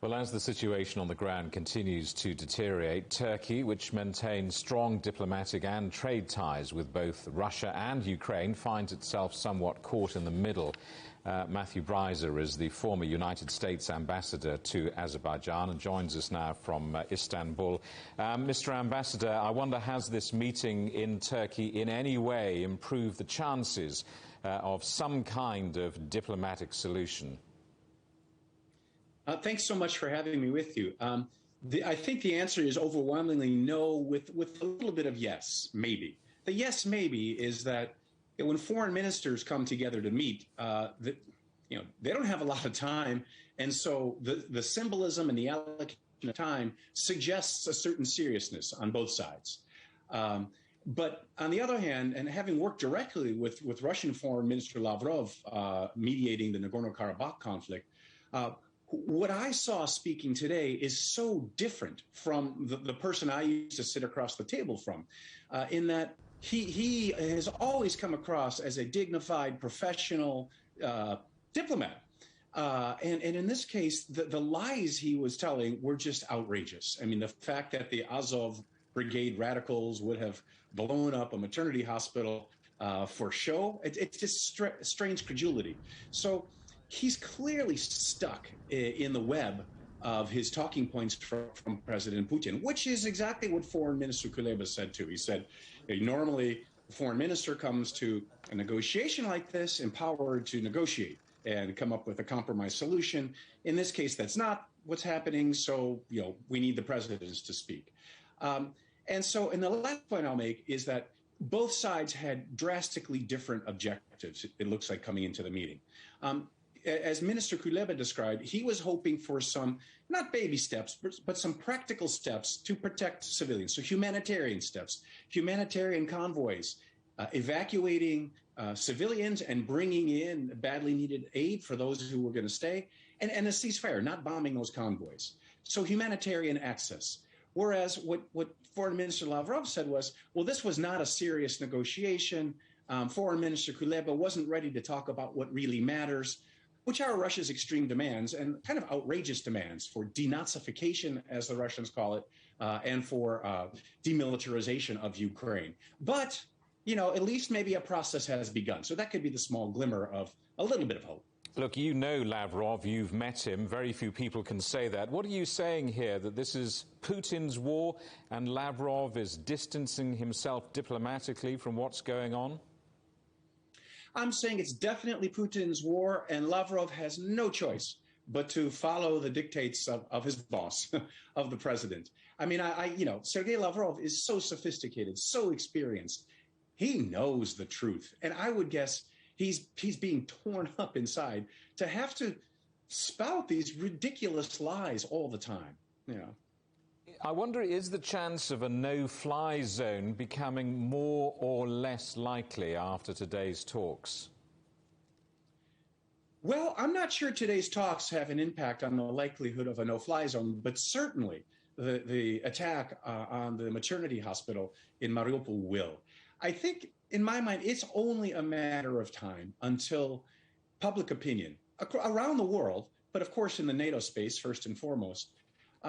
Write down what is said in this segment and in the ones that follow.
Well, as the situation on the ground continues to deteriorate, Turkey, which maintains strong diplomatic and trade ties with both Russia and Ukraine, finds itself somewhat caught in the middle. Matthew Bryza is the former United States ambassador to Azerbaijan and joins us now from Istanbul. Mr. Ambassador, I wonder, has this meeting in Turkey in any way improved the chances of some kind of diplomatic solution? Thanks so much for having me with you. I think the answer is overwhelmingly no, with a little bit of yes, maybe. The yes, maybe is that when foreign ministers come together to meet, they don't have a lot of time, and so the symbolism and the allocation of time suggests a certain seriousness on both sides. But on the other hand, and having worked directly with Russian Foreign Minister Lavrov mediating the Nagorno-Karabakh conflict, what I saw speaking today is so different from the person I used to sit across the table from, in that he has always come across as a dignified, professional diplomat. And in this case, the lies he was telling were just outrageous. I mean, the fact that the Azov Brigade radicals would have blown up a maternity hospital for show, it's just strange credulity. So he's clearly stuck in the web of his talking points from President Putin, which is exactly what Foreign Minister Kuleba said too. He said, normally the foreign minister comes to a negotiation like this empowered to negotiate and come up with a compromise solution. In this case, that's not what's happening. So, we need the presidents to speak. And the last point I'll make is that both sides had drastically different objectives, it looks like, coming into the meeting. As Minister Kuleba described, he was hoping for some, not baby steps, but some practical steps to protect civilians. So humanitarian steps, humanitarian convoys, evacuating civilians and bringing in badly needed aid for those who were going to stay, and a ceasefire, not bombing those convoys. So humanitarian access. Whereas what Foreign Minister Lavrov said was, well, this was not a serious negotiation. Foreign Minister Kuleba wasn't ready to talk about what really matters, which are Russia's extreme demands and kind of outrageous demands for denazification, as the Russians call it, and for demilitarization of Ukraine. But, at least maybe a process has begun. So that could be the small glimmer of a little bit of hope. Look, you know Lavrov, you've met him. Very few people can say that. What are you saying here, that this is Putin's war and Lavrov is distancing himself diplomatically from what's going on? I'm saying it's definitely Putin's war, and Lavrov has no choice but to follow the dictates of his boss, of the president. I mean, Sergei Lavrov is so sophisticated, so experienced. He knows the truth. And I would guess he's being torn up inside to have to spout these ridiculous lies all the time. I wonder, is the chance of a no-fly zone becoming more or less likely after today's talks? Well, I'm not sure today's talks have an impact on the likelihood of a no-fly zone, but certainly the attack on the maternity hospital in Mariupol will. I think, in my mind, it's only a matter of time until public opinion around the world, but of course in the NATO space first and foremost,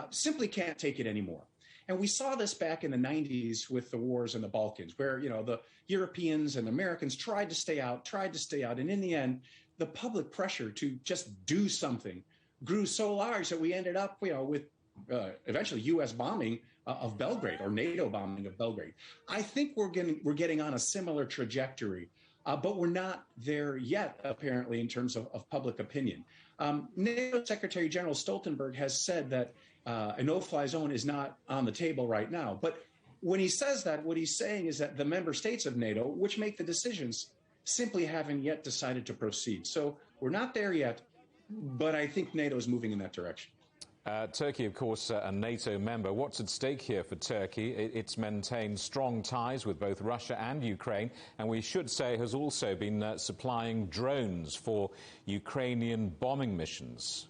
simply can't take it anymore. And we saw this back in the 90s with the wars in the Balkans, where, the Europeans and Americans tried to stay out. And in the end, the public pressure to just do something grew so large that we ended up, with eventually U.S. bombing of Belgrade, or NATO bombing of Belgrade. I think we're getting on a similar trajectory, but we're not there yet, apparently, in terms of public opinion. NATO Secretary General Stoltenberg has said that a no-fly zone is not on the table right now. But when he says that, what he's saying is that the member states of NATO, which make the decisions, simply haven't yet decided to proceed. So we're not there yet, but I think NATO is moving in that direction. Turkey, of course, a NATO member. What's at stake here for Turkey? It's maintained strong ties with both Russia and Ukraine, and we should say has also been supplying drones for Ukrainian bombing missions.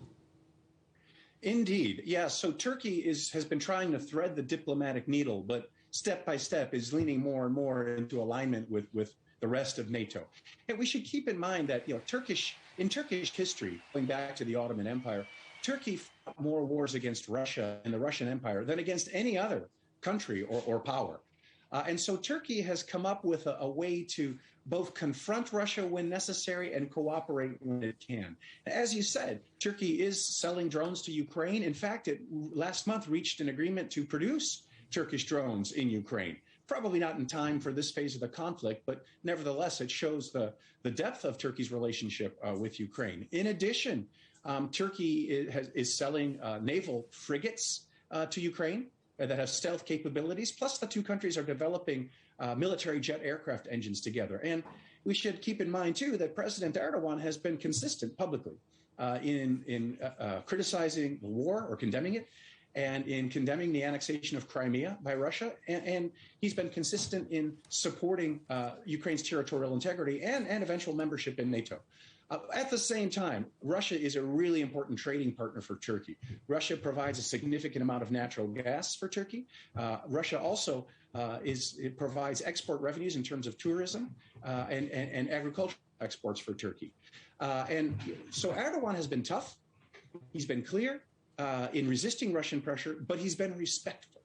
Indeed. Yeah, so Turkey has been trying to thread the diplomatic needle, but step by step is leaning more and more into alignment with the rest of NATO. And we should keep in mind that, in Turkish history, going back to the Ottoman Empire, Turkey fought more wars against Russia and the Russian Empire than against any other country or power. And so Turkey has come up with a way to both confront Russia when necessary and cooperate when it can. As you said, Turkey is selling drones to Ukraine. In fact, it last month reached an agreement to produce Turkish drones in Ukraine. Probably not in time for this phase of the conflict, but nevertheless, it shows the depth of Turkey's relationship with Ukraine. In addition, Turkey is selling naval frigates to Ukraine that have stealth capabilities. Plus, the two countries are developing military jet aircraft engines together. And we should keep in mind, too, that President Erdogan has been consistent publicly in criticizing the war or condemning it, and in condemning the annexation of Crimea by Russia. And he's been consistent in supporting Ukraine's territorial integrity and eventual membership in NATO. At the same time, Russia is a really important trading partner for Turkey. Russia provides a significant amount of natural gas for Turkey. Russia also provides export revenues in terms of tourism and agricultural exports for Turkey. And so Erdogan has been tough. He's been clear in resisting Russian pressure, but he's been respectful.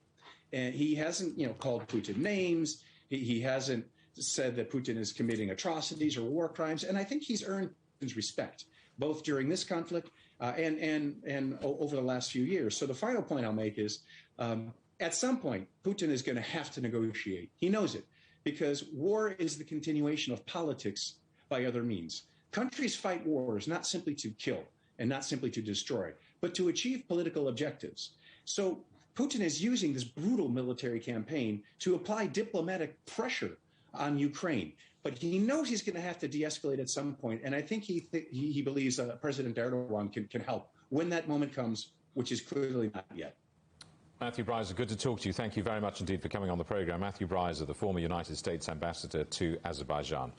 And he hasn't, called Putin names. He hasn't said that Putin is committing atrocities or war crimes. And I think he's earned Putin's respect, both during this conflict and over the last few years. So the final point I'll make is, at some point, Putin is going to have to negotiate. He knows it, because war is the continuation of politics by other means. Countries fight wars not simply to kill and not simply to destroy, but to achieve political objectives. So Putin is using this brutal military campaign to apply diplomatic pressure on Ukraine. But he knows he's going to have to de-escalate at some point, and I think he believes President Erdogan can help when that moment comes, which is clearly not yet. Matthew Bryza, good to talk to you. Thank you very much indeed for coming on the programme. Matthew Bryza, the former United States ambassador to Azerbaijan.